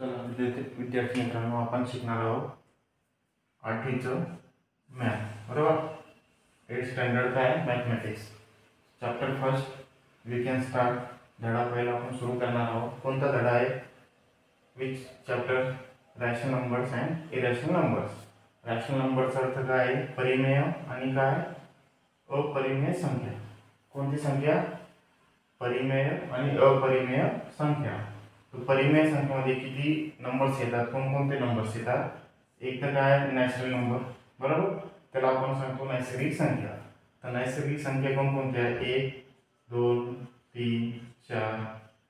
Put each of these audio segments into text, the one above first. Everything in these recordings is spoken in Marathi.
चला विद्यार्थी मित्रांनो, आपण शिकणार आहोत 8वीचं मॅथ, बरोबर. 8th स्टँडर्ड काय mathematics chapter first we can start. धडा पहिला आपण सुरू करणार आहोत. कोणता धडा आहे? Which chapter? Rational numbers and irrational numbers. Rational नंबरचा अर्थ काय आहे? परिमेय आणि काय अपरिमेय संख्या. कोणती संख्या? परिमेय आणि अपरिमेय संख्या. तो परिमेय संख्येमध्ये किती नंबर्स येतात? कोणकोणते नंबर्स येतात? एक तर काय नॅचरल नंबर, बरोबर, त्याला आपण सांगतो नैसर्गिक संख्या. तर नैसर्गिक संख्या कोणकोणत्या? 1, 2, 3, 4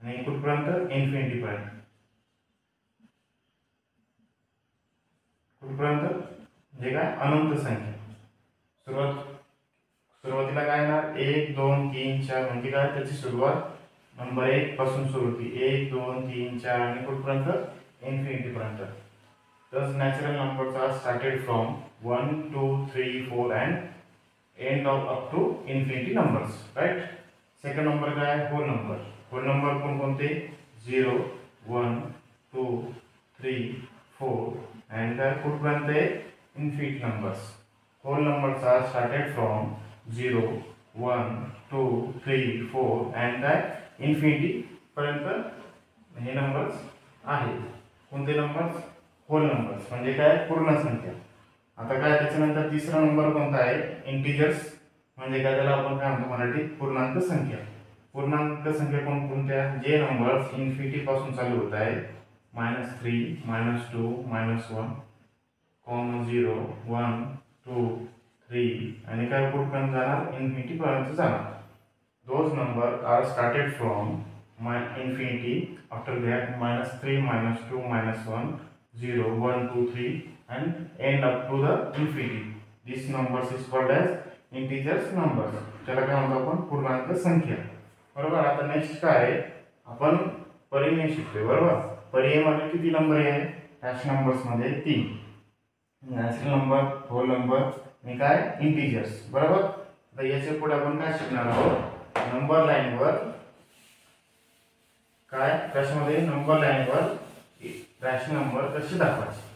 आणि कुठपर्यंत? इन्फिनिटी पर्यंत. कुठपर्यंत? म्हणजे काय? अनंत संख्या. सुरुवातीला काय येणार? 1, 2, 3, 4 म्हणजे काय? त्याची सुरुवात नंबर 1 पासून सुरू होती. 1, 2, 3, 4 आणि कुठपर्यंत? इन्फिनिटी पर्यंत. Thus natural numbers are started from 1, 2, 3, 4 and end up to infinity numbers, right? Second number काय? whole number. whole number कोणकोणते? 0, 1, 2, 3, 4 and कुठपर्यंत? infinite numbers. whole numbers are started from 0, 1, 2, 3, 4 and infinity पर्यंत हे नंबर्स आहेत. कोणते नंबर्स? होल नंबर्स म्हणजे काय? पूर्ण संख्या. आता काय त्याच्यानंतर तिसरा नंबर कोणता आहे? इंटिजर्स म्हणजे काय? त्याला आपण काय म्हणतो मराठीत? पूर्णांक संख्या. पूर्णांक संख्या कोणकोणत्या? जे नंबर्स इन्फिनिटी पासून चालू होत आहेत. -3, -2, -1, -0, 1, 2, 3 आणि काय कुठपर्यंत जाणार? इन्फिनिटी पर्यंत जाणार. Those numbers are started from infinity. After that -3, -2, -1, 0, 1, 2, 3 and end up to the infinity. These numbers is called as integers numbers. त्याला काय म्हणतो आपण? पूर्णांक संख्या, बरोबर. आता नेक्स्ट काय आहे? आपण परिमेय शिकतोय, बरोबर. परिमेय मध्ये किती नंबर आहे? रॅशनल नंबर्स मध्ये 3. नॅचरल नंबर, होल नंबर आणि काय? इंटिजर्स, बरोबर. तर याच्या पुढे आपण काय शिकणार आहोत? नंबर लाईनवर काय? प्रश्नामध्ये नंबर लाईनवर रॅशनल नंबर कसे दाखवायचे